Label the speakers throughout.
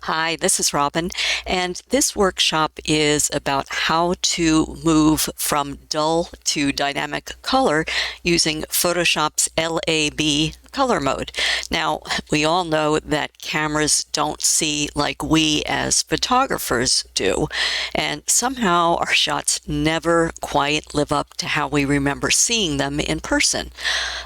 Speaker 1: Hi, this is Robin, and this workshop is about how to move from dull to dynamic color using Photoshop's LAB color mode. Now, we all know that cameras don't see like we as photographers do, and somehow our shots never quite live up to how we remember seeing them in person.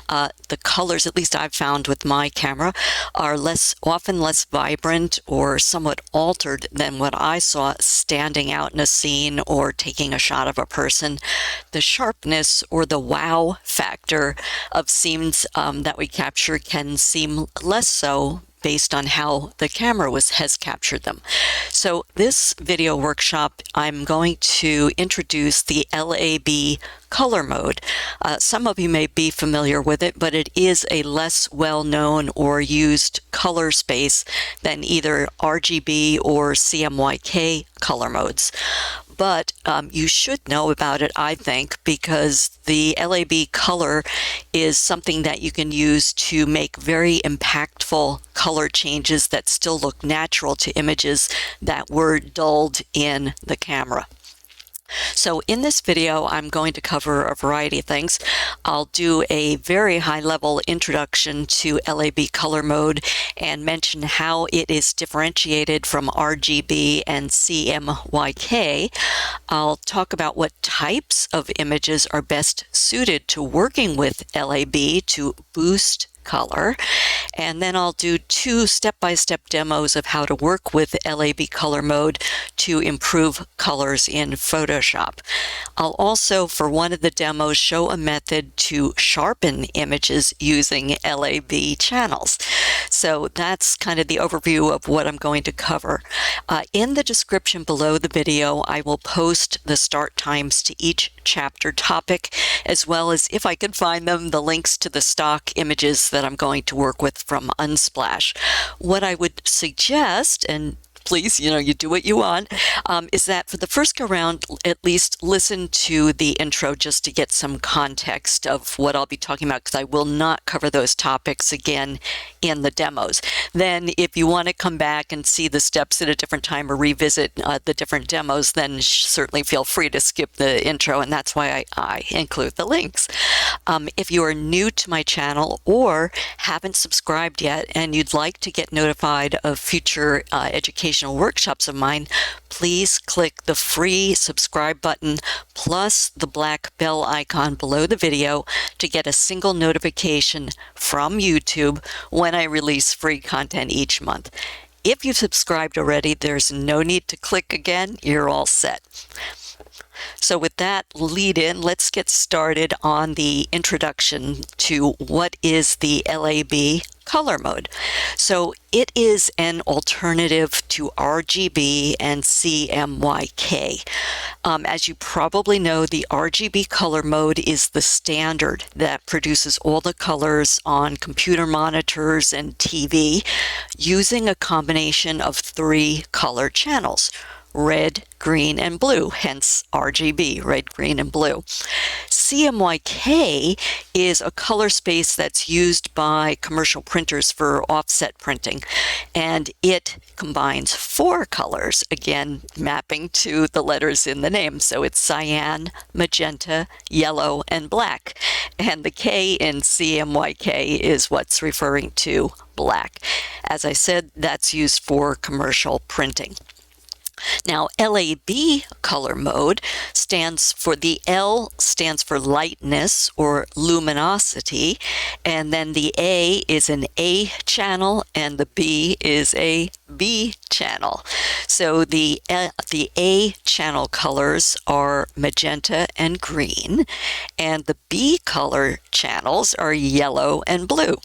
Speaker 1: The colors, at least I've found with my camera, are often less vibrant or somewhat altered than what I saw standing out in a scene or taking a shot of a person. The sharpness or the wow factor of scenes that we capture can seem less so based on how the camera has captured them. So this video workshop, I'm going to introduce the LAB color mode. Some of you may be familiar with it, but it is a less well-known or used color space than either RGB or CMYK color modes. But you should know about it, I think, because the LAB color is something that you can use to make very impactful color changes that still look natural to images that were dulled in the camera. So in this video, I'm going to cover a variety of things. I'll do a very high-level introduction to LAB color mode and mention how it is differentiated from RGB and CMYK. I'll talk about what types of images are best suited to working with LAB to boost color, and then I'll do two step-by-step demos of how to work with LAB color mode to improve colors in Photoshop. I'll also, for one of the demos, show a method to sharpen images using LAB channels. So that's kind of the overview of what I'm going to cover. In the description below the video, I will post the start times to each chapter topic, as well as, if I can find them, the links to the stock images that I'm going to work with from Unsplash. What I would suggest, and please, you do what you want, is that for the first go round, at least listen to the intro just to get some context of what I'll be talking about, because I will not cover those topics again in the demos. Then if you want to come back and see the steps at a different time or revisit the different demos, then certainly feel free to skip the intro, and that's why I include the links. If you are new to my channel or haven't subscribed yet and you'd like to get notified of future educational workshops of mine, please click the free subscribe button plus the black bell icon below the video to get a single notification from YouTube when I release free content each month. If you've subscribed already, there's no need to click again. You're all set. So with that lead in, let's get started on the introduction to what is the LAB color mode. So it is an alternative to RGB and CMYK. As you probably know, the RGB color mode is the standard that produces all the colors on computer monitors and TV using a combination of 3 color channels: red, green, and blue, hence RGB, red, green, and blue. CMYK is a color space that's used by commercial printers for offset printing, and it combines 4 colors, again mapping to the letters in the name. So it's cyan, magenta, yellow, and black. And the K in CMYK is what's referring to black. As I said, that's used for commercial printing. Now, LAB color mode stands for, the L stands for lightness or luminosity, and then the A is an A channel and the B is a B channel. So the A channel colors are magenta and green, and the B color channels are yellow and blue.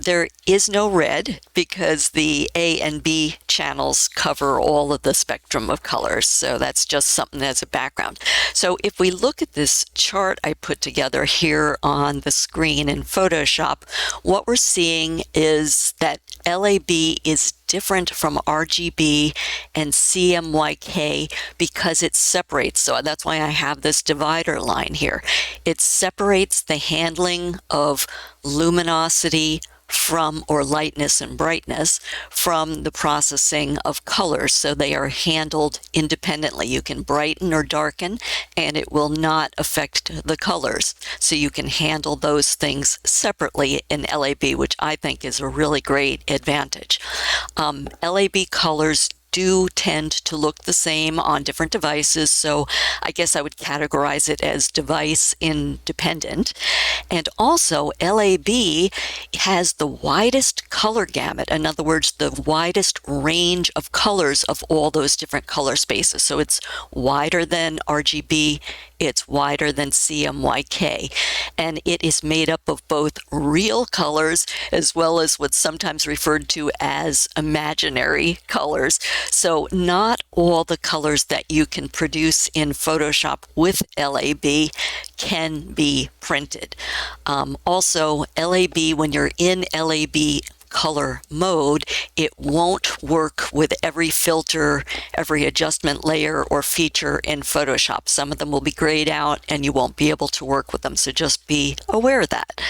Speaker 1: There is no red because the A and B channels cover all of the spectrum of colors, so that's just something as a background. So if we look at this chart I put together here on the screen in Photoshop, what we're seeing is that LAB is different from RGB and CMYK because it separates. So that's why I have this divider line here. It separates the handling of luminosity from, or lightness and brightness, from the processing of colors. So they are handled independently. You can brighten or darken, and it will not affect the colors. So you can handle those things separately in LAB, which I think is a really great advantage. LAB colors do tend to look the same on different devices, so I guess I would categorize it as device independent. And also, LAB has the widest color gamut. In other words, the widest range of colors of all those different color spaces. So it's wider than RGB, it's wider than CMYK, and it is made up of both real colors as well as what's sometimes referred to as imaginary colors. So not all the colors that you can produce in Photoshop with LAB can be printed. Also, LAB, when you're in LAB color mode, it won't work with every filter, every adjustment layer or feature in Photoshop. Some of them will be grayed out and you won't be able to work with them, so just be aware of that.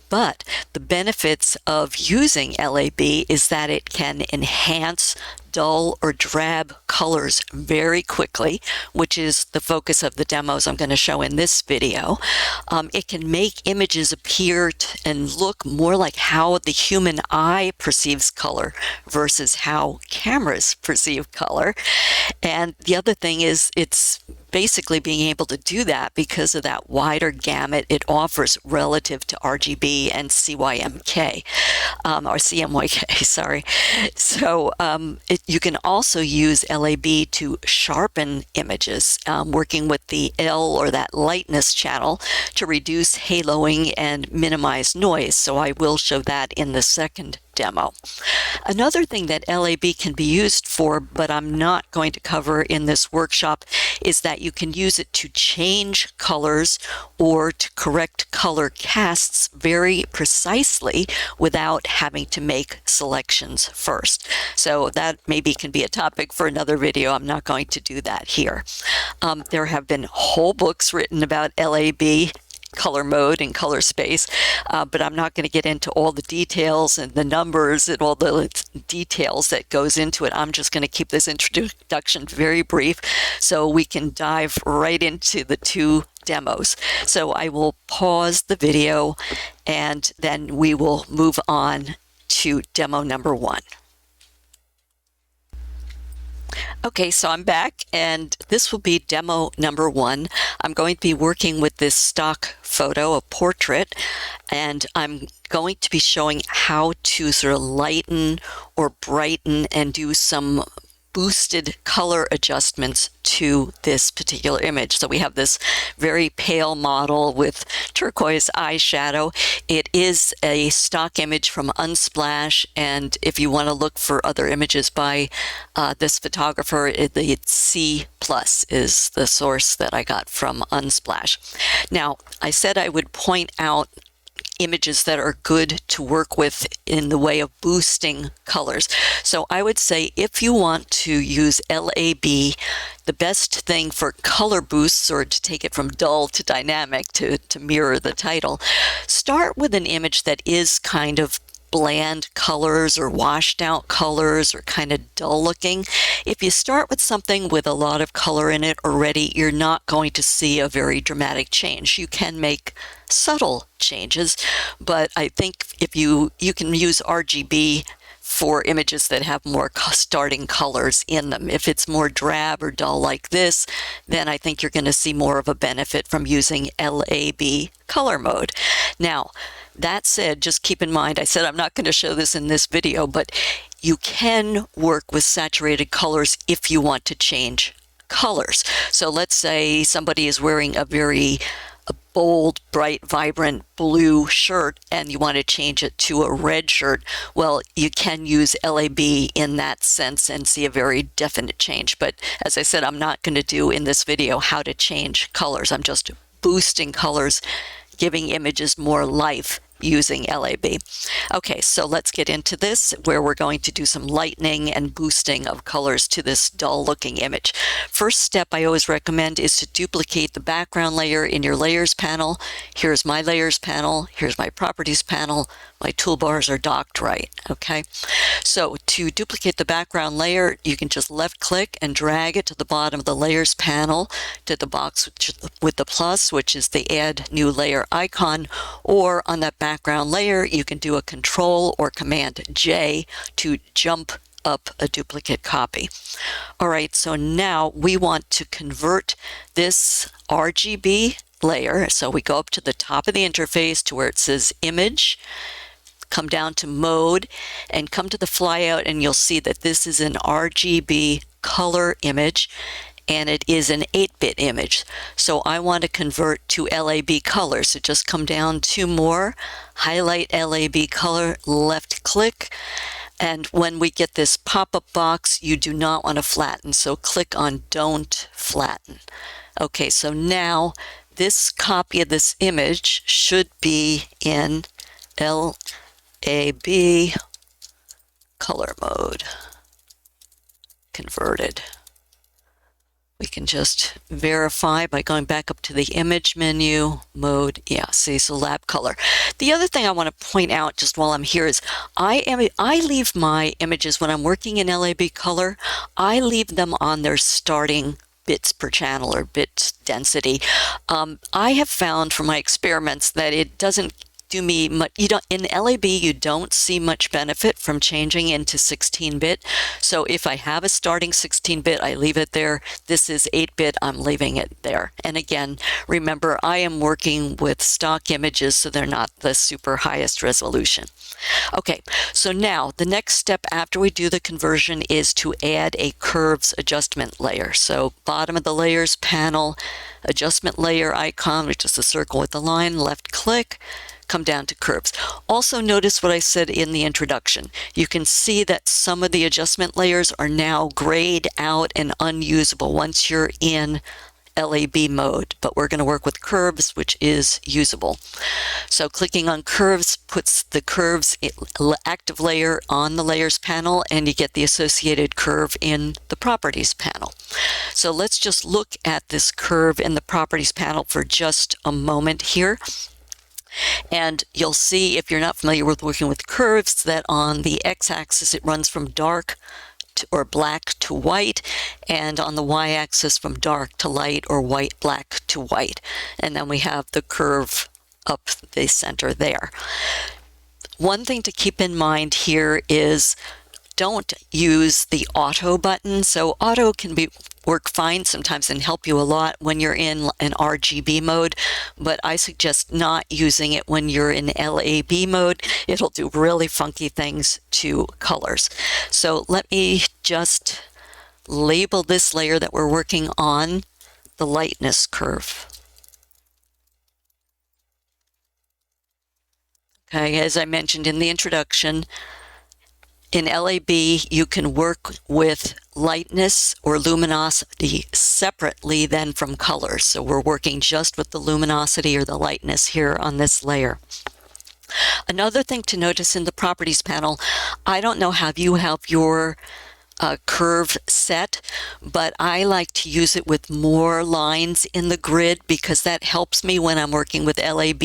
Speaker 1: But the benefits of using LAB is that it can enhance dull or drab colors very quickly, which is the focus of the demos I'm going to show in this video. It can make images appear and look more like how the human eye perceives color versus how cameras perceive color. And the other thing is it's basically being able to do that because of that wider gamut it offers relative to RGB and CYMK, or CMYK, sorry. So you can also use LAB to sharpen images, working with the L or that lightness channel to reduce haloing and minimize noise. So I will show that in the second demo. Another thing that LAB can be used for, but I'm not going to cover in this workshop, is that you can use it to change colors or to correct color casts very precisely without having to make selections first. So that maybe can be a topic for another video. I'm not going to do that here. There have been whole books written about LAB color mode and color space, but I'm not going to get into all the details and the numbers and all the details that goes into it. I'm just going to keep this introduction very brief so we can dive right into the two demos. So I will pause the video and then we will move on to demo number 1. Okay, so I'm back and this will be demo number 1. I'm going to be working with this stock photo, a portrait, and I'm going to be showing how to sort of lighten or brighten and do some boosted color adjustments to this particular image. So we have this very pale model with turquoise eyeshadow. It is a stock image from Unsplash, and if you want to look for other images by this photographer, the C+ is the source that I got from Unsplash. Now, I said I would point out images that are good to work with in the way of boosting colors. So I would say if you want to use LAB, the best thing for color boosts, or to take it from dull to dynamic to mirror the title, start with an image that is kind of bland colors or washed out colors or kind of dull looking. If you start with something with a lot of color in it already, you're not going to see a very dramatic change. You can make subtle changes, but I think if you can use RGB for images that have more starting colors in them. If it's more drab or dull like this, then I think you're going to see more of a benefit from using LAB color mode. Now, that said, just keep in mind, I said I'm not going to show this in this video, but you can work with saturated colors if you want to change colors. So let's say somebody is wearing a bold, bright, vibrant blue shirt and you want to change it to a red shirt. Well, you can use LAB in that sense and see a very definite change. But as I said, I'm not going to do in this video how to change colors. I'm just boosting colors, giving images more life using LAB. Okay, so let's get into this where we're going to do some lightening and boosting of colors to this dull looking image. First step I always recommend is to duplicate the background layer in your layers panel. Here's my layers panel, here's my properties panel. My toolbars are docked right, okay? So to duplicate the background layer, you can just left click and drag it to the bottom of the layers panel to the box with the plus, which is the add new layer icon, or on that background layer, you can do a Control or Command J to jump up a duplicate copy. All right, so now we want to convert this RGB layer. So we go up to the top of the interface to where it says Image, come down to Mode, and come to the flyout, and you'll see that this is an RGB color image, and it is an 8-bit image. So I want to convert to LAB color. So just come down to More, highlight LAB color, left click, and when we get this pop-up box, you do not want to flatten. So click on Don't Flatten. Okay, so now this copy of this image should be in LAB color mode, converted. We can just verify by going back up to the image menu, mode, yeah, see, so lab color. The other thing I want to point out just while I'm here is I leave my images when I'm working in LAB color, I leave them on their starting bits per channel or bit density. I have found from my experiments that it doesn't do me much. In LAB you don't see much benefit from changing into 16-bit. So if I have a starting 16-bit, I leave it there. This is 8-bit, I'm leaving it there. And again, remember, I am working with stock images, so they're not the super highest resolution. Okay, so now the next step after we do the conversion is to add a curves adjustment layer. So bottom of the layers panel, adjustment layer icon, which is the circle with the line, left click, come down to curves. Also notice what I said in the introduction. You can see that some of the adjustment layers are now grayed out and unusable once you're in LAB mode, but we're going to work with curves, which is usable. So clicking on curves puts the curves active layer on the layers panel, and you get the associated curve in the properties panel. So let's just look at this curve in the properties panel for just a moment here. And you'll see, if you're not familiar with working with curves, that on the x-axis it runs from dark or black to white, and on the y-axis from dark to light or black to white. And then we have the curve up the center there. One thing to keep in mind here is don't use the auto button. So auto can work fine sometimes and help you a lot when you're in an RGB mode, but I suggest not using it when you're in LAB mode. It'll do really funky things to colors. So let me just label this layer that we're working on the lightness curve. Okay, as I mentioned in the introduction, in LAB, you can work with lightness or luminosity separately than from colors. So we're working just with the luminosity or the lightness here on this layer. Another thing to notice in the properties panel, I don't know how you have your curve set, but I like to use it with more lines in the grid because that helps me when I'm working with LAB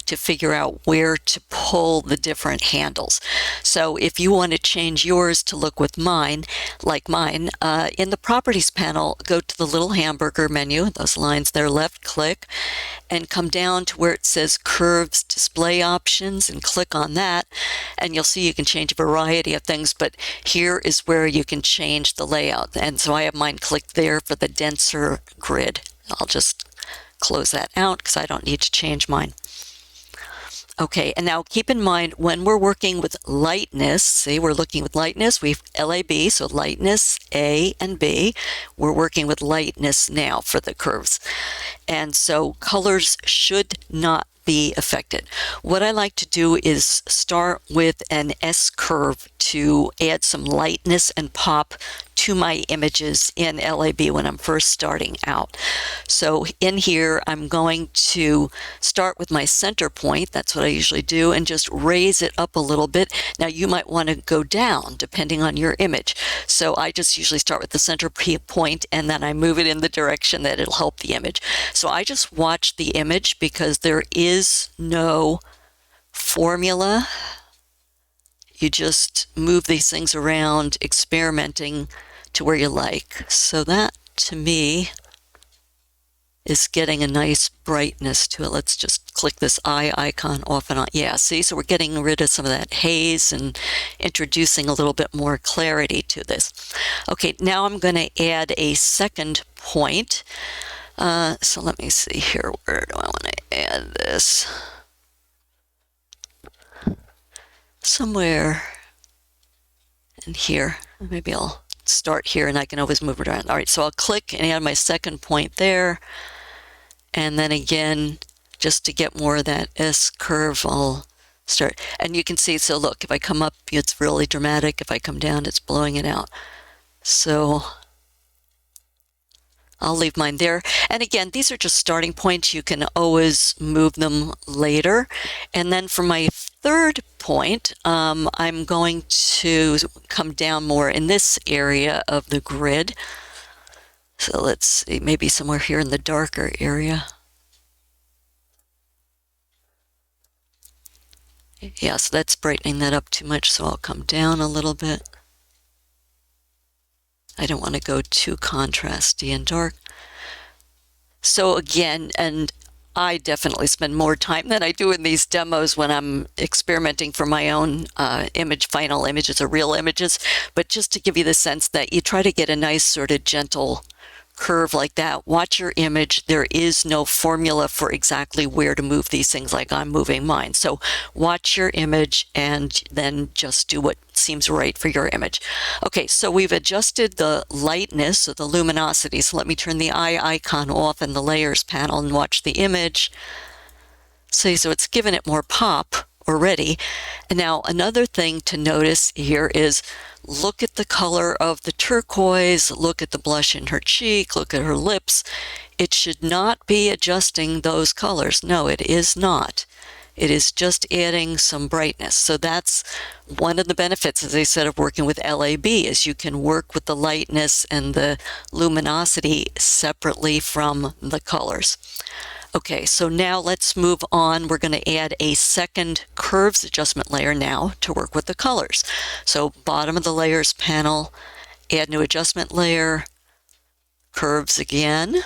Speaker 1: to figure out where to pull the different handles. So if you want to change yours to look with mine, like mine, in the properties panel, go to the little hamburger menu, those lines there, left click, and come down to where it says curves display options and click on that, and you'll see you can change a variety of things, but here is where you can change the layout. And so I have mine clicked there for the denser grid. I'll just close that out because I don't need to change mine. Okay, and now keep in mind when we're working with lightness, see, we're looking with lightness, we've LAB, so lightness A and B. We're working with lightness now for the curves. And so colors should not be affected. What I like to do is start with an S curve to add some lightness and pop to my images in LAB when I'm first starting out. So in here, I'm going to start with my center point. That's what I usually do, and just raise it up a little bit. Now you might want to go down depending on your image. So I just usually start with the center point, and then I move it in the direction that it'll help the image. So I just watch the image because there is no formula. You just move these things around, experimenting to where you like. So that, to me, is getting a nice brightness to it. Let's just click this eye icon off and on. Yeah, see, so we're getting rid of some of that haze and introducing a little bit more clarity to this. Okay, now I'm going to add a second point. So let me see here. Where do I want to add this? Somewhere in here. Maybe I'll start here and I can always move it around. All right, so I'll click and add my second point there. And then again, just to get more of that S curve, I'll start. And you can see, so look, if I come up, it's really dramatic. If I come down, it's blowing it out. So I'll leave mine there. And again, these are just starting points. You can always move them later. And then for my third point, I'm going to come down more in this area of the grid. So let's see, maybe somewhere here in the darker area. Yeah, so that's brightening that up too much, so I'll come down a little bit. I don't want to go too contrasty and dark. So again, and I definitely spend more time than I do in these demos when I'm experimenting for my own final images or real images. But just to give you the sense that you try to get a nice sort of gentle curve like that. Watch your image. There is no formula for exactly where to move these things like I'm moving mine. So watch your image and then just do what seems right for your image. Okay, so we've adjusted the lightness or the luminosity. So let me turn the eye icon off in the layers panel and watch the image. See, so it's given it more pop already. And now another thing to notice here is look at the color of the turquoise, look at the blush in her cheek, look at her lips. It should not be adjusting those colors. No, it is not. It is just adding some brightness. So that's one of the benefits, as I said, of working with LAB is you can work with the lightness and the luminosity separately from the colors. Okay, so now let's move on. We're going to add a second curves adjustment layer now to work with the colors. So bottom of the layers panel, add new adjustment layer, curves again.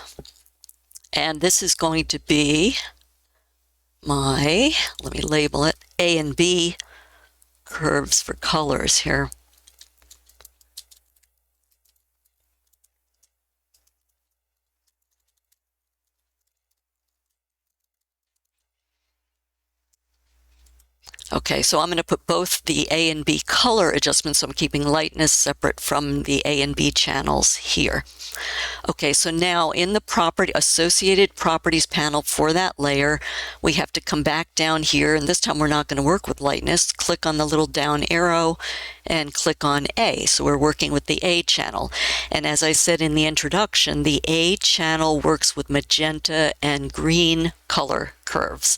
Speaker 1: And this is going to be my, let me label it, A and B curves for colors here. Okay, so I'm going to put both the A and B color adjustments, so I'm keeping lightness separate from the A and B channels here. Okay, so now in the associated properties panel for that layer, we have to come back down here, and this time we're not going to work with lightness. Click on the little down arrow and click on A. So we're working with the A channel. And as I said in the introduction, the A channel works with magenta and green color curves.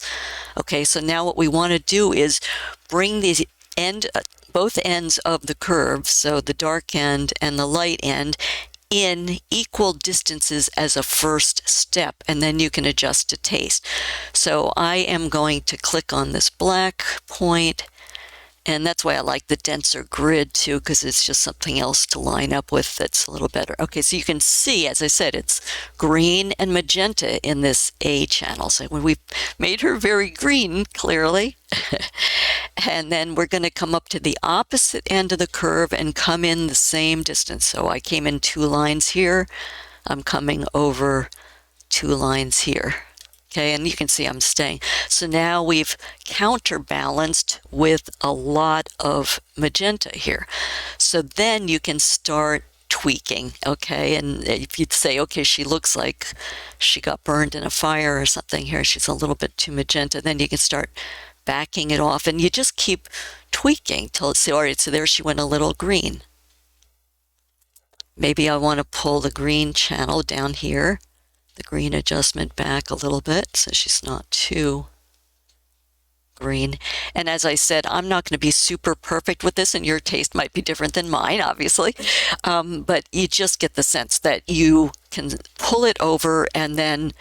Speaker 1: Okay, so now what we want to do is bring these both ends of the curve, so the dark end and the light end, in equal distances as a first step, and then you can adjust to taste. So I am going to click on this black point, and that's why I like the denser grid too, because it's just something else to line up with that's a little better. Okay, so you can see, as I said, it's green and magenta in this A channel. So when we've made her very green, clearly. And then we're going to come up to the opposite end of the curve and come in the same distance. So I came in 2 lines here. I'm coming over 2 lines here. Okay, and you can see I'm staying. So now we've counterbalanced with a lot of magenta here. So then you can start tweaking, okay? And if you'd say, okay, she looks like she got burned in a fire or something here, she's a little bit too magenta, then you can start backing it off, and you just keep tweaking till it's, all right, so there she went a little green. Maybe I want to pull the green channel down here, the green adjustment back a little bit so she's not too green. And as I said, I'm not going to be super perfect with this, and your taste might be different than mine, obviously. But you just get the sense that you can pull it over and then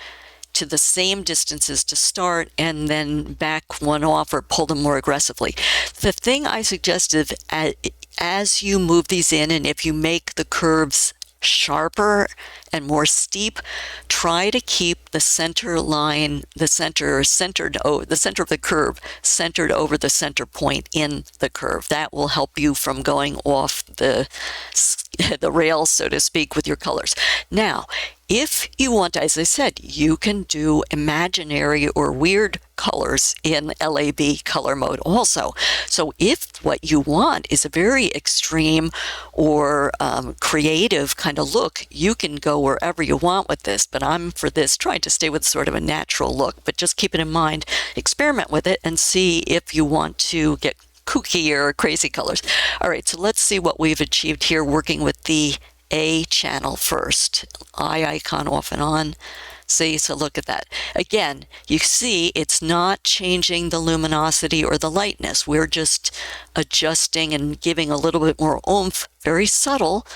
Speaker 1: to the same distances to start and then back one off or pull them more aggressively. The thing I suggest is as you move these in, and if you make the curves sharper and more steep, try to keep the center line, the center of the curve centered over the center point in the curve. That will help you from going off the rails, so to speak, with your colors. Now, if you want, as I said, you can do imaginary or weird colors in LAB color mode also. So if what you want is a very extreme or creative kind of look, you can go wherever you want with this. But I'm, for this, trying to stay with sort of a natural look. But just keep it in mind, experiment with it and see if you want to get kooky or crazy colors. All right, so let's see what we've achieved here working with the A channel first. Eye icon off and on. See, so look at that. Again, you see it's not changing the luminosity or the lightness. We're just adjusting and giving a little bit more oomph, very subtle,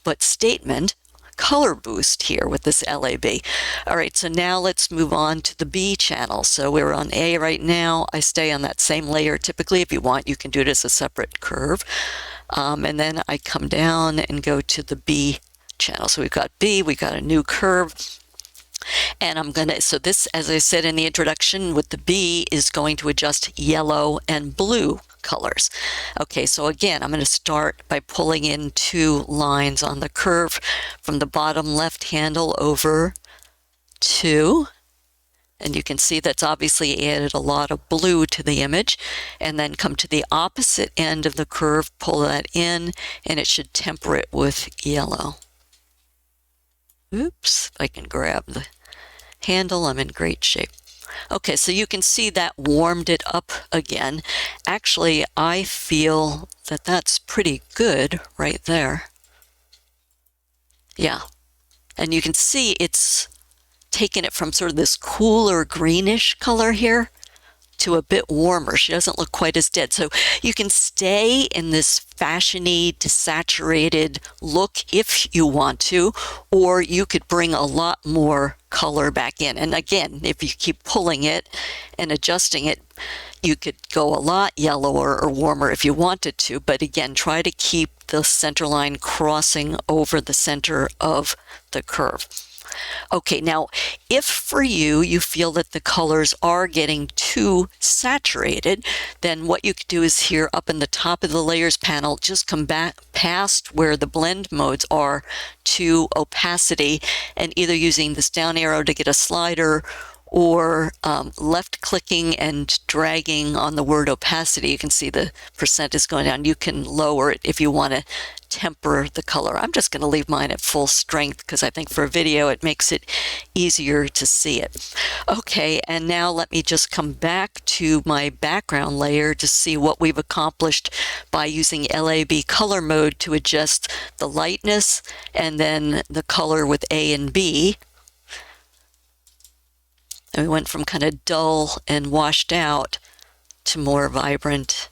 Speaker 1: but statement, color boost here with this LAB. All right, so now let's move on to the B channel. So we're on A right now. I stay on that same layer. Typically, if you want, you can do it as a separate curve. And then I come down and go to the B channel. So we've got B, we've got a new curve. And I'm going to, so this, as I said in the introduction, with the B is going to adjust yellow and blue colors. Okay, so again, I'm going to start by pulling in two lines on the curve from the bottom left handle over to, and you can see that's obviously added a lot of blue to the image, and then come to the opposite end of the curve, pull that in, and it should temper it with yellow. Oops, if I can grab the handle, I'm in great shape. Okay, so you can see that warmed it up again. Actually, I feel that that's pretty good right there. Yeah, and you can see it's taken it from sort of this cooler greenish color here to a bit warmer. She doesn't look quite as dead. So you can stay in this fashiony, desaturated look if you want to, or you could bring a lot more color back in. And again, if you keep pulling it and adjusting it, you could go a lot yellower or warmer if you wanted to, but again, try to keep the center line crossing over the center of the curve. Okay, now if for you, you feel that the colors are getting too saturated, then what you could do is here up in the top of the layers panel, just come back past where the blend modes are to opacity, and either using this down arrow to get a slider or left clicking and dragging on the word opacity. You can see the percent is going down. You can lower it if you want to temper the color. I'm just going to leave mine at full strength because I think for a video it makes it easier to see it. Okay, and now let me just come back to my background layer to see what we've accomplished by using LAB color mode to adjust the lightness and then the color with A and B. And we went from kind of dull and washed out to more vibrant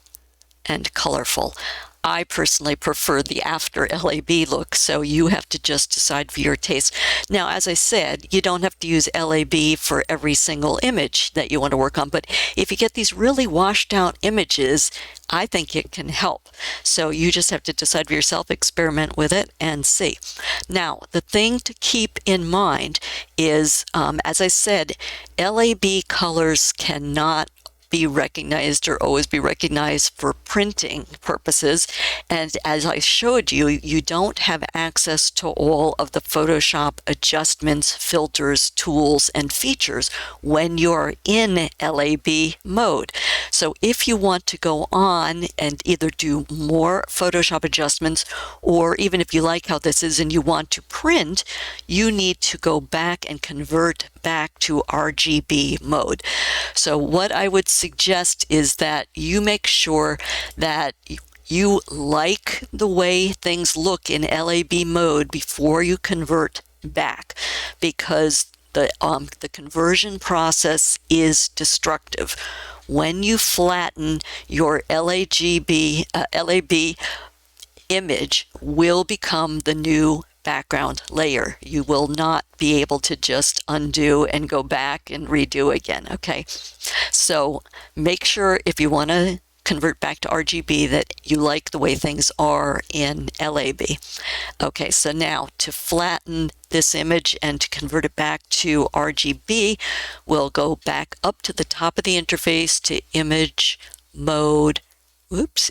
Speaker 1: and colorful. I personally prefer the after LAB look, so you have to just decide for your taste. Now, as I said, you don't have to use LAB for every single image that you want to work on, but if you get these really washed out images, I think it can help. So you just have to decide for yourself, experiment with it, and see. Now, the thing to keep in mind is, as I said, LAB colors cannot be recognized or always be recognized for printing purposes. And as I showed you, you don't have access to all of the Photoshop adjustments, filters, tools, and features when you're in LAB mode. So if you want to go on and either do more Photoshop adjustments, or even if you like how this is and you want to print, you need to go back and convert back to RGB mode. So what I would suggest is that you make sure that you like the way things look in LAB mode before you convert back, because the conversion process is destructive. When you flatten, your LAB image will become the new background layer. You will not be able to just undo and go back and redo again, okay? So make sure, if you want to convert back to RGB, that you like the way things are in LAB. Okay, so now to flatten this image and to convert it back to RGB, we'll go back up to the top of the interface to image mode,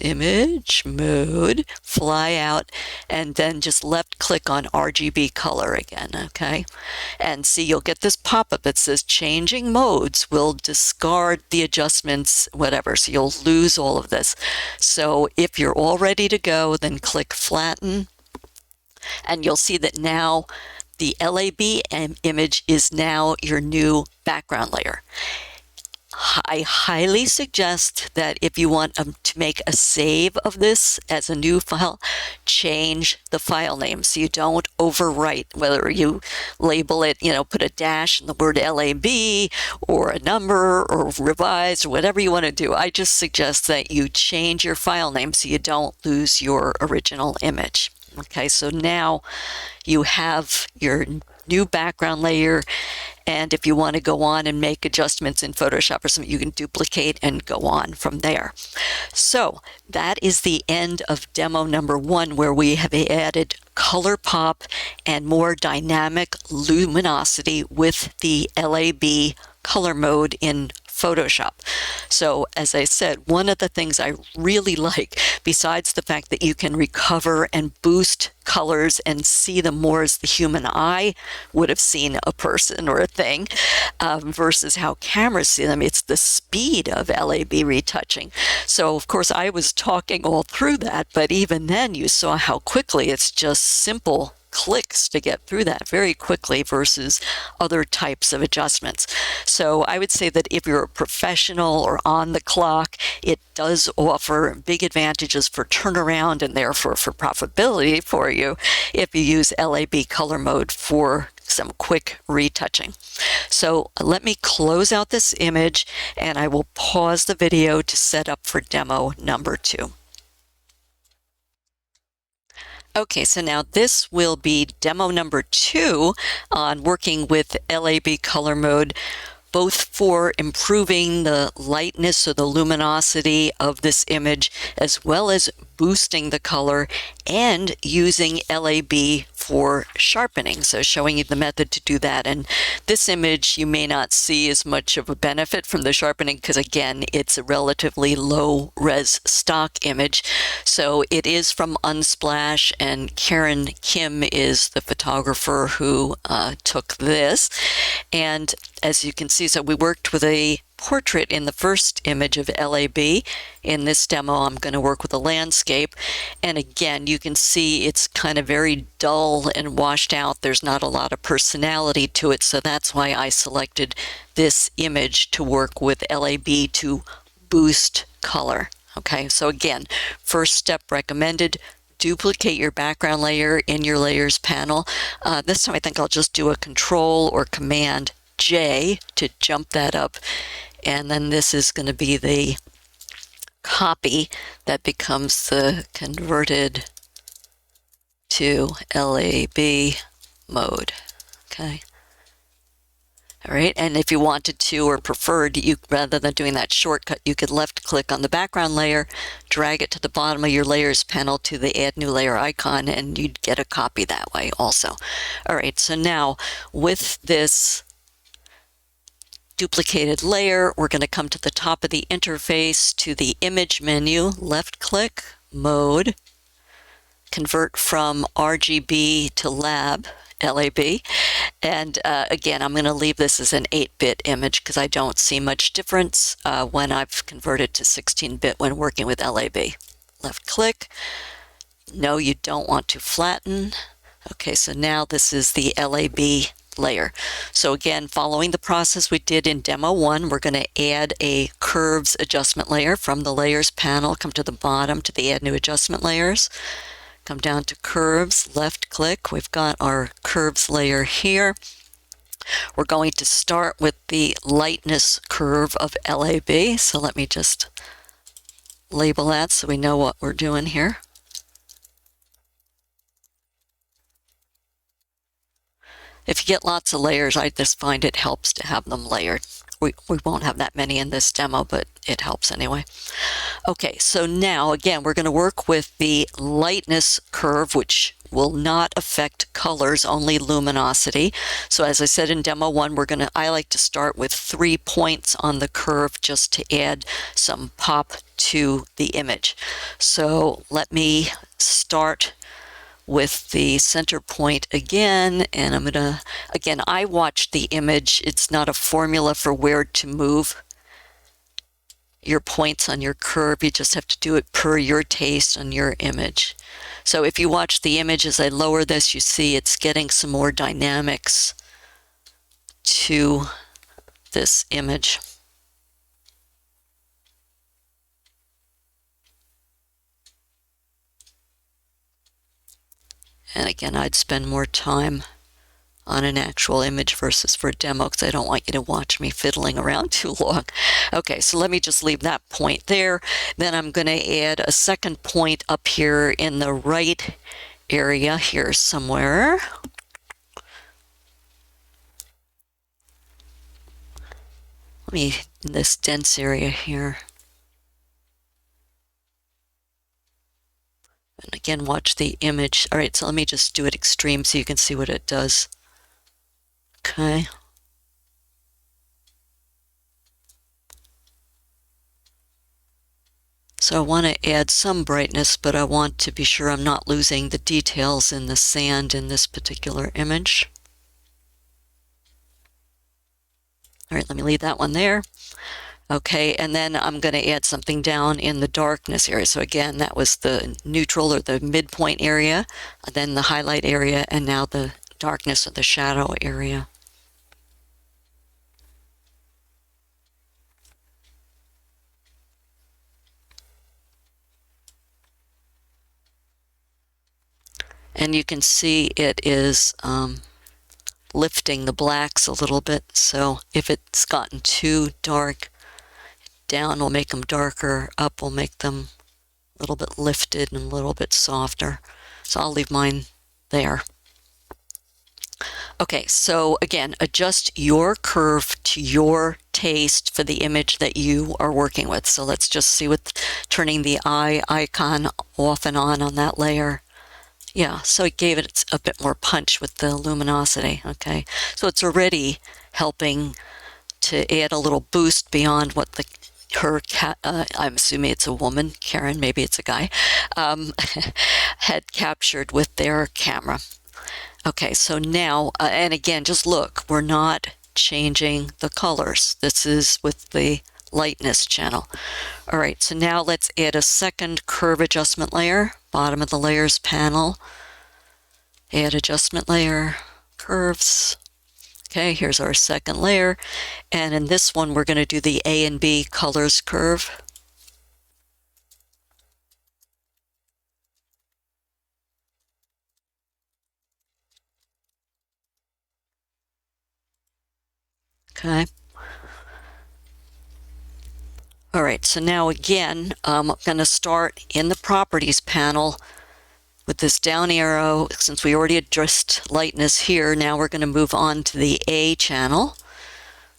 Speaker 1: image mode, fly out, and then just left click on RGB color again, okay? And see, you'll get this pop-up that says changing modes will discard the adjustments, whatever, so you'll lose all of this. So if you're all ready to go, then click flatten, and you'll see that now the LAB image is now your new background layer. I highly suggest that if you want to make a save of this as a new file, change the file name so you don't overwrite, whether you label it, put a dash in the word LAB or a number or revised or whatever you want to do. I just suggest that you change your file name so you don't lose your original image. Okay, so now you have your new background layer, and if you want to go on and make adjustments in Photoshop or something, you can duplicate and go on from there. So that is the end of demo number 1, where we have added color pop and more dynamic luminosity with the LAB color mode in Photoshop. So as I said, one of the things I really like, besides the fact that you can recover and boost colors and see them more as the human eye would have seen a person or a thing, versus how cameras see them, it's the speed of LAB retouching. So of course I was talking all through that, but even then you saw how quickly it's just simple clicks to get through that very quickly versus other types of adjustments. So I would say that if you're a professional or on the clock, it does offer big advantages for turnaround and therefore for profitability for you if you use LAB color mode for some quick retouching. So let me close out this image and I will pause the video to set up for demo number 2. Okay, so now this will be demo number 2 on working with LAB color mode, both for improving the lightness or the luminosity of this image, as well as boosting the color and using LAB for sharpening. So showing you the method to do that. And this image, you may not see as much of a benefit from the sharpening because again, it's a relatively low res stock image. So it is from Unsplash, and Karen Kim is the photographer who took this. And as you can see, so we worked with a portrait in the first image of LAB. In this demo, I'm going to work with a landscape. And again, you can see it's kind of very dull and washed out. There's not a lot of personality to it. So that's why I selected this image to work with LAB to boost color. Okay, so again, first step recommended, duplicate your background layer in your layers panel. This time I think I'll just do a Control or Command J to jump that up. And then this is going to be the copy that becomes the converted to LAB mode. Okay. All right, and if you wanted to or preferred, you rather than doing that shortcut, you could left click on the background layer, drag it to the bottom of your layers panel to the add new layer icon, and you'd get a copy that way also. All right, so now with this duplicated layer, we're going to come to the top of the interface to the image menu, left click, mode, convert from RGB to LAB, and again, I'm going to leave this as an 8-bit image because I don't see much difference when I've converted to 16-bit when working with LAB. Left click. No, you don't want to flatten. Okay, so now this is the LAB layer. So again, following the process we did in demo 1, we're going to add a curves adjustment layer from the layers panel, come to the bottom to the add new adjustment layers, come down to curves, left click, we've got our curves layer here. We're going to start with the lightness curve of LAB, so let me just label that so we know what we're doing here. If you get lots of layers, I just find it helps to have them layered. We won't have that many in this demo, but it helps anyway. Okay, so now again, we're going to work with the lightness curve, which will not affect colors, only luminosity. So as I said in demo 1, I like to start with 3 points on the curve just to add some pop to the image. So let me start with the center point again, and I'm gonna, again, I watch the image. It's not a formula for where to move your points on your curve. You just have to do it per your taste on your image. So if you watch the image as I lower this, you see it's getting some more dynamics to this image. And again, I'd spend more time on an actual image versus for a demo because I don't want you to watch me fiddling around too long. Okay, so let me just leave that point there. Then I'm going to add a second point up here in the right area here somewhere. Let me, in this dense area here. And again, watch the image. All right, so let me just do it extreme so you can see what it does. Okay. So I want to add some brightness, but I want to be sure I'm not losing the details in the sand in this particular image. All right, let me leave that one there. Okay, and then I'm going to add something down in the darkness area. So again, that was the neutral or the midpoint area, then the highlight area, and now the darkness or the shadow area. And you can see it is lifting the blacks a little bit. So if it's gotten too dark, down will make them darker, up will make them a little bit lifted and a little bit softer. So I'll leave mine there. Okay, so again, adjust your curve to your taste for the image that you are working with. So let's just see with turning the eye icon off and on that layer. Yeah, so it gave it a bit more punch with the luminosity. Okay, so it's already helping to add a little boost beyond what I'm assuming it's a woman, Karen, maybe it's a guy, had captured with their camera. Okay, so now, and again, just look, we're not changing the colors. This is with the lightness channel. All right, so now let's add a second curve adjustment layer, bottom of the layers panel, add adjustment layer, curves. Okay, here's our second layer, and in this one we're going to do the A and B colors curve. Okay. All right, so now again, I'm going to start in the properties panel with this down arrow. Since we already addressed lightness here, now we're going to move on to the A channel,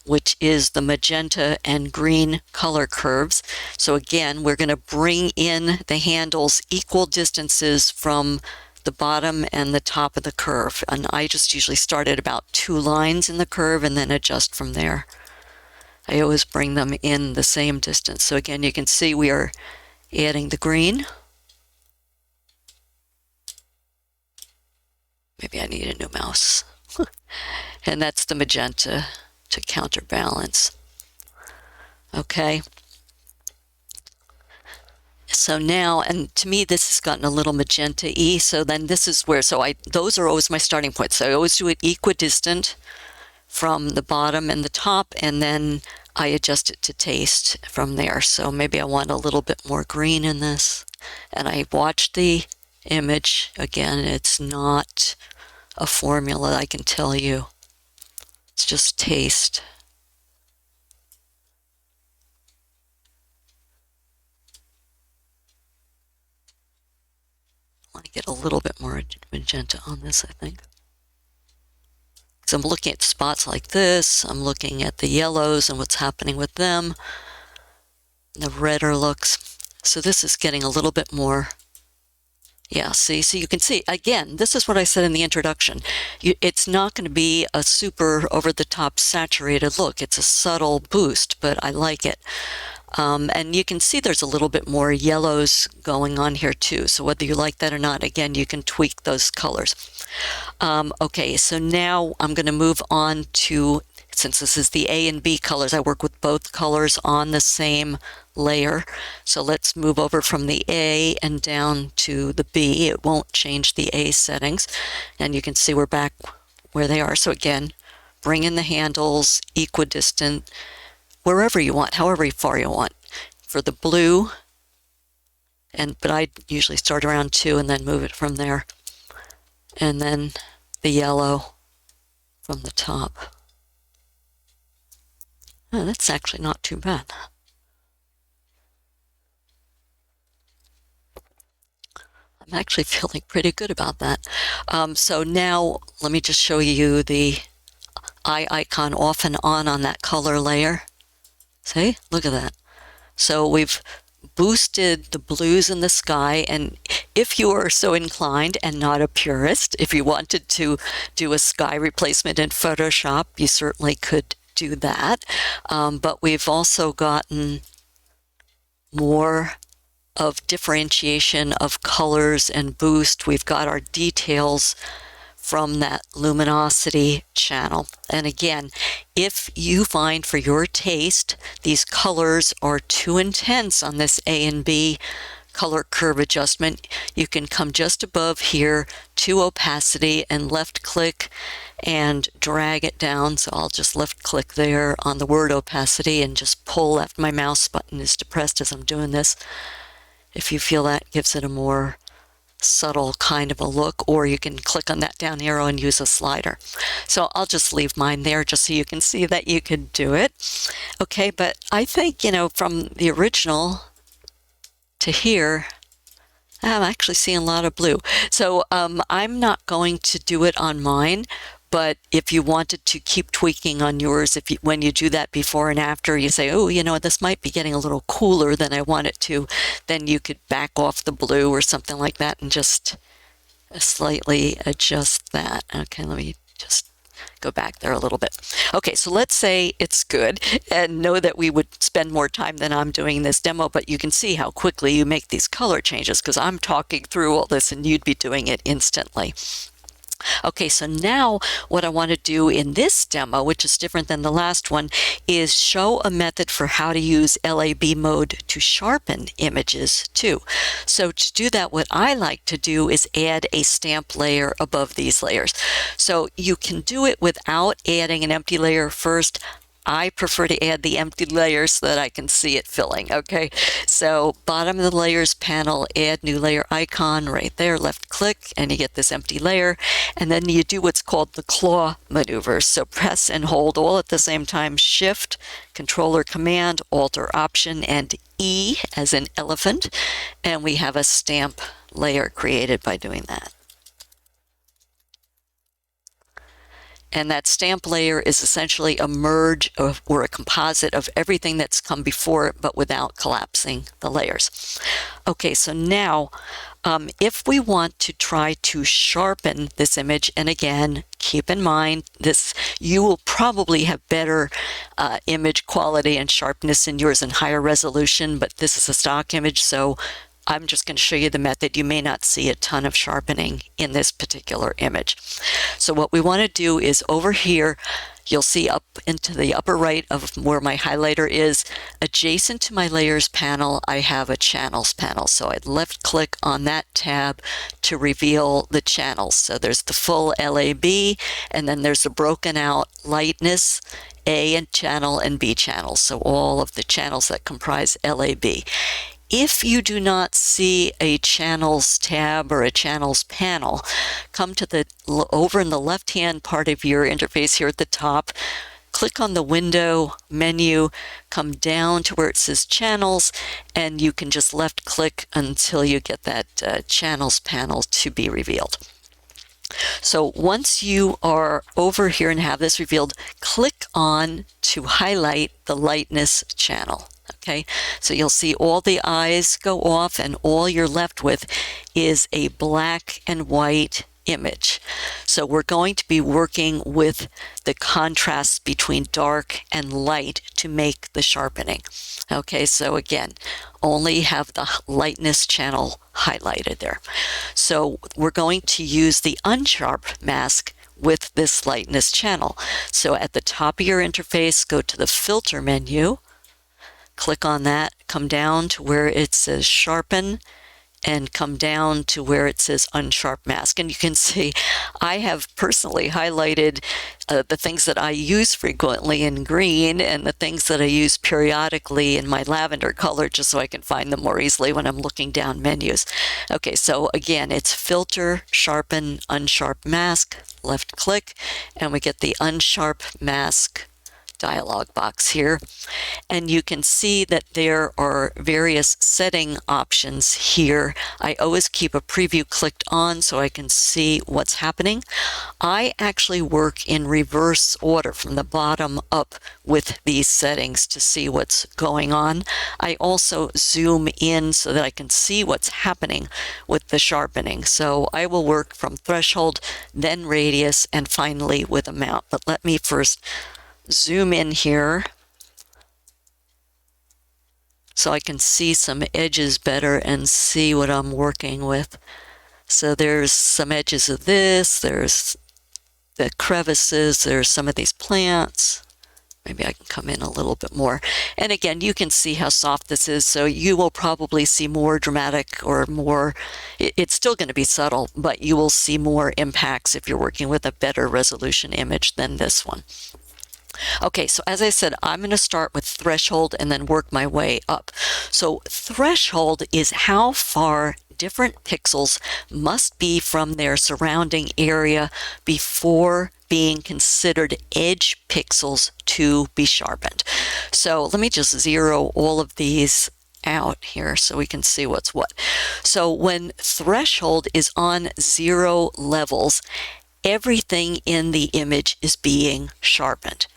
Speaker 1: which is the magenta and green color curves. So again, we're going to bring in the handles equal distances from the bottom and the top of the curve. And I just usually start at about 2 lines in the curve and then adjust from there. I always bring them in the same distance. So again, you can see we are adding the green. Maybe I need a new mouse. And that's the magenta to counterbalance. Okay. So now, and to me, this has gotten a little magenta-y. So then this is where, those are always my starting point. So I always do it equidistant from the bottom and the top, and then I adjust it to taste from there. So maybe I want a little bit more green in this. And I watch the image. Again, it's not a formula, I can tell you. It's just taste. I want to get a little bit more magenta on this, I think. So I'm looking at spots like this. I'm looking at the yellows and what's happening with them. The redder looks. So this is getting a little bit more. Yeah, see, so you can see, again, this is what I said in the introduction. It's not going to be a super over-the-top saturated look. It's a subtle boost, but I like it. And you can see there's a little bit more yellows going on here too. So whether you like that or not, again, you can tweak those colors. Okay, so now I'm going to move on to, since this is the A and B colors, I work with both colors on the same layer. So let's move over from the A and down to the B. It won't change the A settings. And you can see we're back where they are. So again, bring in the handles, equidistant, wherever you want, however far you want. For the blue, but I usually start around 2 and then move it from there. And then the yellow from the top. Oh, that's actually not too bad. I'm actually feeling pretty good about that. So now let me just show you the eye icon off and on that color layer. See, look at that. So we've boosted the blues in the sky, and if you are so inclined and not a purist, if you wanted to do a sky replacement in Photoshop, you certainly could do that. But we've also gotten more of differentiation of colors and boost. We've got our details from that luminosity channel. And again, if you find for your taste these colors are too intense on this A and B color curve adjustment, you can come just above here to opacity and left click and drag it down. So I'll just left click there on the word opacity and just pull after my mouse button is depressed as I'm doing this. If you feel that gives it a more subtle kind of a look, or you can click on that down arrow and use a slider. So I'll just leave mine there just so you can see that you can do it. Okay, but I think, from the original to here, I'm actually seeing a lot of blue. So I'm not going to do it on mine, but if you wanted to keep tweaking on yours, when you do that before and after, you say, oh, this might be getting a little cooler than I want it to, then you could back off the blue or something like that and just slightly adjust that. Okay, let me just go back there a little bit. Okay, so let's say it's good, and know that we would spend more time than I'm doing this demo, but you can see how quickly you make these color changes because I'm talking through all this and you'd be doing it instantly. Okay, so now what I want to do in this demo, which is different than the last one, is show a method for how to use LAB mode to sharpen images too. So to do that, what I like to do is add a stamp layer above these layers. So you can do it without adding an empty layer first. I prefer to add the empty layer so that I can see it filling, okay? So bottom of the layers panel, add new layer icon right there, left click, and you get this empty layer. And then you do what's called the claw maneuver. So press and hold all at the same time, Shift, Control or Command, Alt or Option, and E as in elephant. And we have a stamp layer created by doing that. And that stamp layer is essentially a merge or a composite of everything that's come before it, but without collapsing the layers. Okay, so now if we want to try to sharpen this image, and again, keep in mind this, you will probably have better image quality and sharpness in yours and higher resolution, but this is a stock image, so I'm just going to show you the method. You may not see a ton of sharpening in this particular image. So what we want to do is over here, You'll see up into the upper right of where my highlighter is, adjacent to my layers panel, I have a channels panel. So I'd left click on that tab to reveal the channels. So there's the full LAB, and then there's the broken out lightness, A and channel and B channels. So all of the channels that comprise LAB. If you do not see a channels tab or a channels panel, come to the over in the left-hand part of your interface here at the top, click on the window menu, come down to where it says channels, and you can just left click until you get that channels panel to be revealed. So once you are over here and have this revealed, click on to highlight the lightness channel. Okay, so you'll see all the eyes go off, and all you're left with is a black and white image. So we're going to be working with the contrasts between dark and light to make the sharpening. Okay, so again, only have the lightness channel highlighted there. So we're going to use the unsharp mask with this lightness channel. So at the top of your interface, go to the filter menu, click on that, come down to where it says sharpen, and come down to where it says unsharp mask. And you can see I have personally highlighted the things that I use frequently in green and the things that I use periodically in my lavender color, just so I can find them more easily when I'm looking down menus. Okay, so again, it's filter, sharpen, unsharp mask, left click, and we get the unsharp mask dialog box here, and you can see that there are various setting options here. I always keep a preview clicked on so I can see what's happening. I actually work in reverse order from the bottom up with these settings to see what's going on. I also zoom in so that I can see what's happening with the sharpening. So I will work from threshold, then radius, and finally with amount. But let me first zoom in here so I can see some edges better and see what I'm working with. So there's some edges of this, there's the crevices, there's some of these plants. Maybe I can come in a little bit more. And again, you can see how soft this is, so you will probably see more dramatic or more, it's still going to be subtle, but you will see more impacts if you're working with a better resolution image than this one. Okay, so as I said, I'm going to start with threshold and then work my way up. So threshold is how far different pixels must be from their surrounding area before being considered edge pixels to be sharpened. So let me just zero all of these out here so we can see what's what. So when threshold is on 0 levels, everything in the image is being sharpened.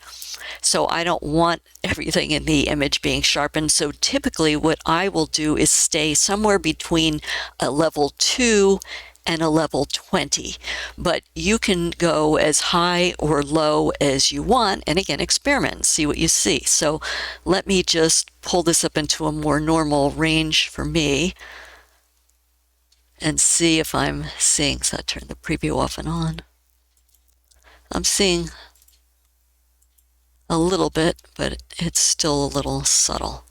Speaker 1: So I don't want everything in the image being sharpened. So typically what I will do is stay somewhere between a level 2 and a level 20. But you can go as high or low as you want, and again, experiment and see what you see. So let me just pull this up into a more normal range for me and see if I'm seeing, so I turn the preview off and on. I'm seeing a little bit, but it's still a little subtle.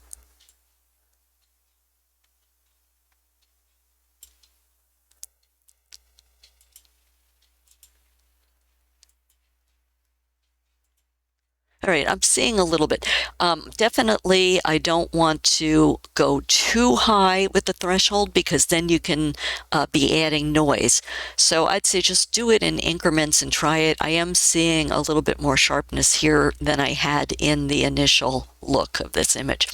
Speaker 1: All right, I'm seeing a little bit. Definitely, I don't want to go too high with the threshold because then you can be adding noise. So I'd say just do it in increments and try it. I am seeing a little bit more sharpness here than I had in the initial look of this image.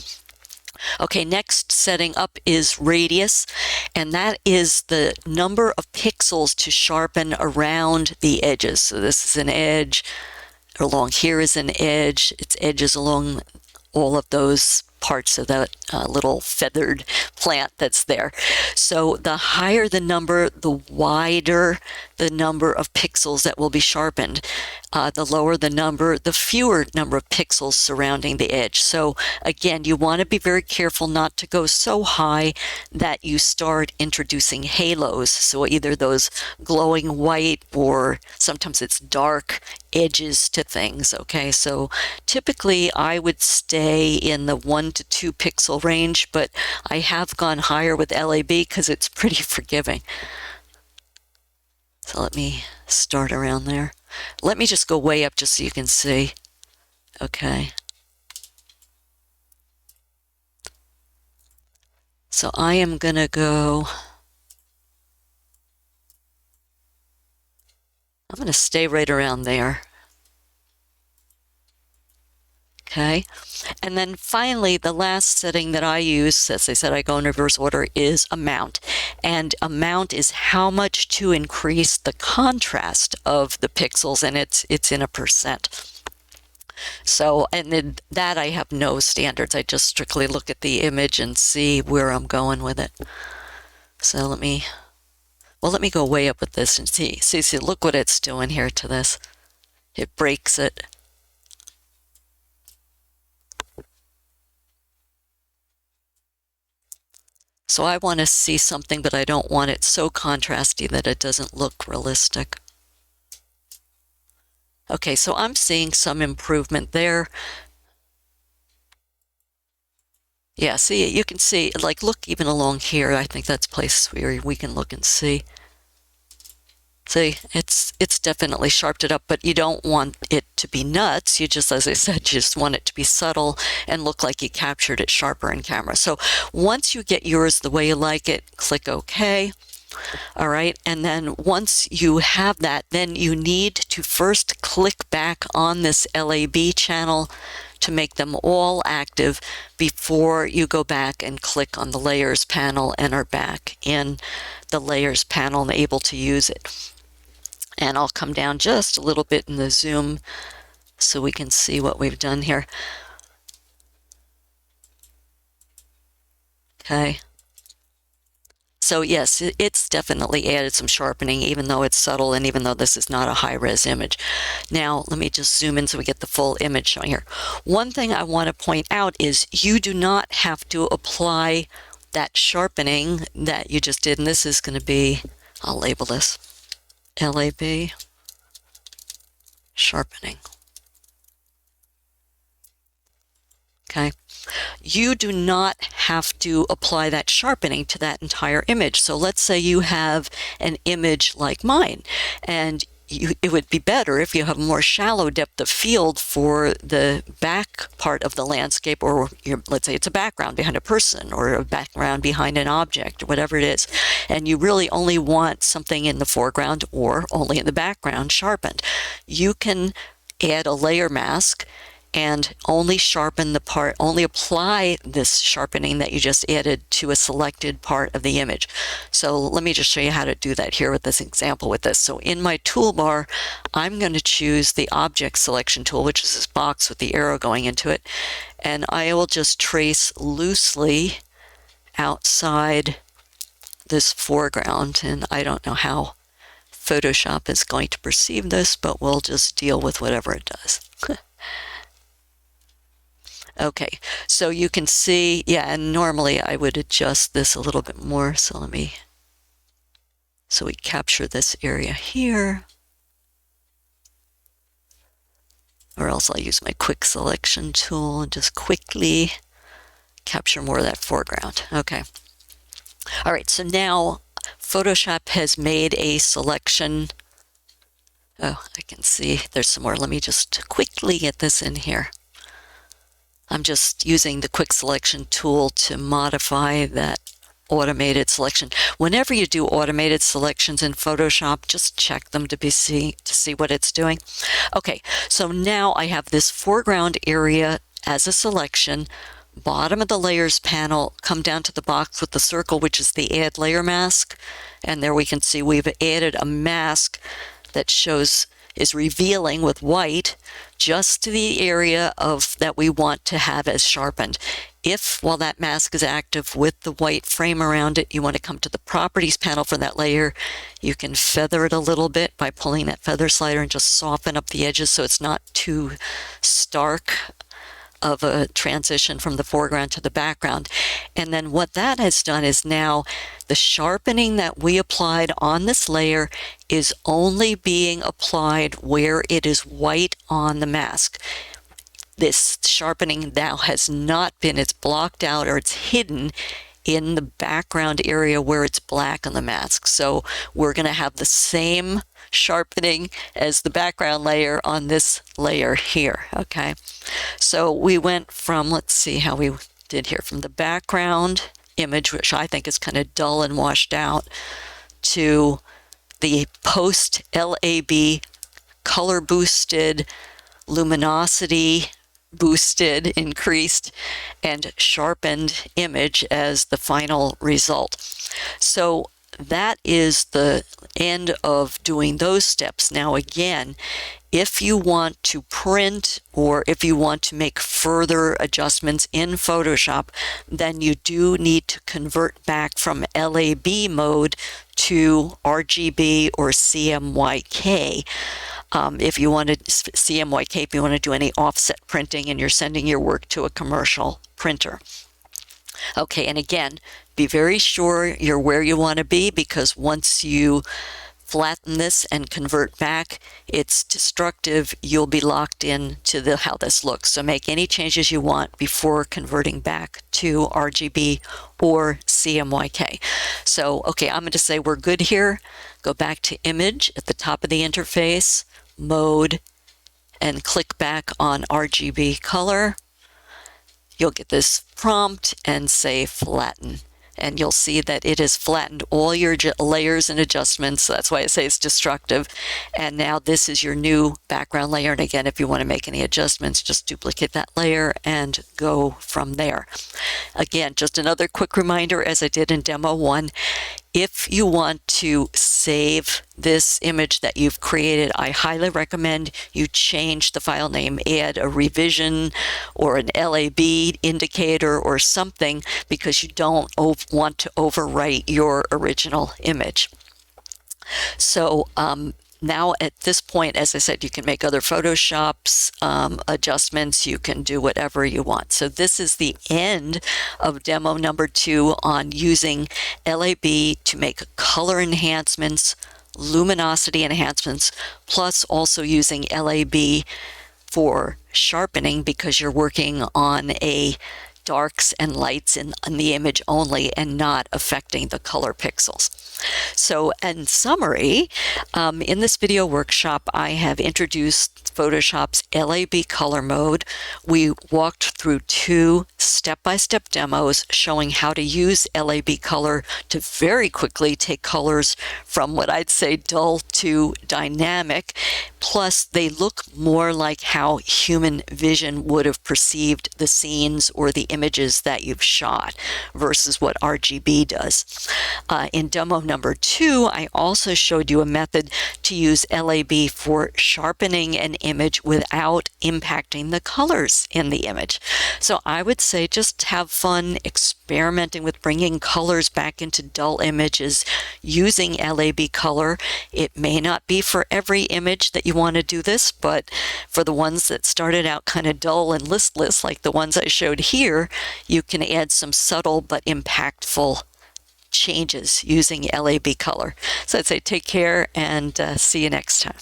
Speaker 1: Okay, next setting up is radius, and that is the number of pixels to sharpen around the edges. So this is an edge. Along here is an edge, its edges along all of those parts of that little feathered plant that's there. So the higher the number, the wider the number of pixels that will be sharpened. The lower the number, the fewer number of pixels surrounding the edge. So again, you want to be very careful not to go so high that you start introducing halos. So either those glowing white or sometimes it's dark edges to things. Okay, so typically I would stay in the 1 to 2 pixel range, but I have gone higher with LAB because it's pretty forgiving. So let me start around there. Let me just go way up just so you can see. Okay. So I am going to go, I'm going to stay right around there. Okay. And then finally, the last setting that I use, as I said, I go in reverse order, is amount. And amount is how much to increase the contrast of the pixels, and it's in a percent. So, and then that I have no standards. I just strictly look at the image and see where I'm going with it. So let me go way up with this and see, look what it's doing here to this. It breaks it. So I want to see something, but I don't want it so contrasty that it doesn't look realistic. Okay, so I'm seeing some improvement there. Yeah, see, you can see, like, look even along here. I think that's places where we can look and see. See, it's definitely sharpened it up, but you don't want it to be nuts. You just, as I said, just want it to be subtle and look like you captured it sharper in camera. So once you get yours the way you like it, click OK. All right, and then once you have that, then you need to first click back on this LAB channel to make them all active before you go back and click on the layers panel and are back in the layers panel and able to use it. And I'll come down just a little bit in the zoom so we can see what we've done here. Okay. So yes, it's definitely added some sharpening, even though it's subtle and even though this is not a high-res image. Now, let me just zoom in so we get the full image showing here. One thing I want to point out is you do not have to apply that sharpening that you just did. And this is going to be, I'll label this LAB sharpening. Okay. You do not have to apply that sharpening to that entire image. So let's say you have an image like mine, and it would be better if you have a more shallow depth of field for the back part of the landscape, or let's say it's a background behind a person or a background behind an object or whatever it is, and you really only want something in the foreground or only in the background sharpened. You can add a layer mask and only sharpen the part, only apply this sharpening that you just added to a selected part of the image. So let me just show you how to do that here with this example with this. So in my toolbar, I'm going to choose the object selection tool, which is this box with the arrow going into it. And I will just trace loosely outside this foreground. And I don't know how Photoshop is going to perceive this, but we'll just deal with whatever it does. Okay, so you can see, yeah, and normally I would adjust this a little bit more. So so we capture this area here. Or else I'll use my quick selection tool and just quickly capture more of that foreground. Okay. All right, so now Photoshop has made a selection. Oh, I can see there's some more. Let me just quickly get this in here. I'm just using the quick selection tool to modify that automated selection. Whenever you do automated selections in Photoshop, just check them to see what it's doing. Okay, so now I have this foreground area as a selection. Bottom of the layers panel, come down to the box with the circle, which is the add layer mask. And there we can see we've added a mask that is revealing with white just to the area that we want to have as sharpened. If, while that mask is active with the white frame around it, you want to come to the properties panel for that layer, you can feather it a little bit by pulling that feather slider and just soften up the edges so it's not too stark of a transition from the foreground to the background. And then what that has done is now the sharpening that we applied on this layer is only being applied where it is white on the mask. This sharpening now has not been, it's blocked out or it's hidden in the background area where it's black on the mask. So we're going to have the same sharpening as the background layer on this layer here. Okay, so we went from, let's see how we did here, from the background image, which I think is kind of dull and washed out, to the post LAB color boosted, luminosity boosted, increased, and sharpened image as the final result. So that is the end of doing those steps. Now again, if you want to print or if you want to make further adjustments in Photoshop, then you do need to convert back from LAB mode to RGB or CMYK. If you want to CMYK, if you want to do any offset printing and you're sending your work to a commercial printer. Okay, and again, be very sure you're where you want to be, because once you flatten this and convert back, it's destructive. You'll be locked in to how this looks. So make any changes you want before converting back to RGB or CMYK. So, okay, I'm going to say we're good here. Go back to image at the top of the interface, mode, and click back on RGB color. You'll get this prompt and say flatten. And you'll see that it has flattened all your layers and adjustments. That's why I say it's destructive. And now this is your new background layer. And again, if you want to make any adjustments, just duplicate that layer and go from there. Again, just another quick reminder, as I did in demo 1, if you want to save this image that you've created, I highly recommend you change the file name, add a revision or an LAB indicator or something, because you don't want to overwrite your original image. So now at this point, as I said, you can make other Photoshop's adjustments. You can do whatever you want. So this is the end of demo number 2 on using LAB to make color enhancements, luminosity enhancements, plus also using LAB for sharpening, because you're working on a darks and lights in the image only and not affecting the color pixels. So in summary, in this video workshop, I have introduced Photoshop's LAB color mode. We walked through 2 step-by-step demos showing how to use LAB color to very quickly take colors from what I'd say dull to dynamic. Plus, they look more like how human vision would have perceived the scenes or the images that you've shot versus what RGB does. In demo number 2, I also showed you a method to use LAB for sharpening an image without impacting the colors in the image. So I would say just have fun experimenting with bringing colors back into dull images using LAB color. It may not be for every image that you want to do this, but for the ones that started out kind of dull and listless, like the ones I showed here, you can add some subtle but impactful changes using LAB color. So I'd say take care and see you next time.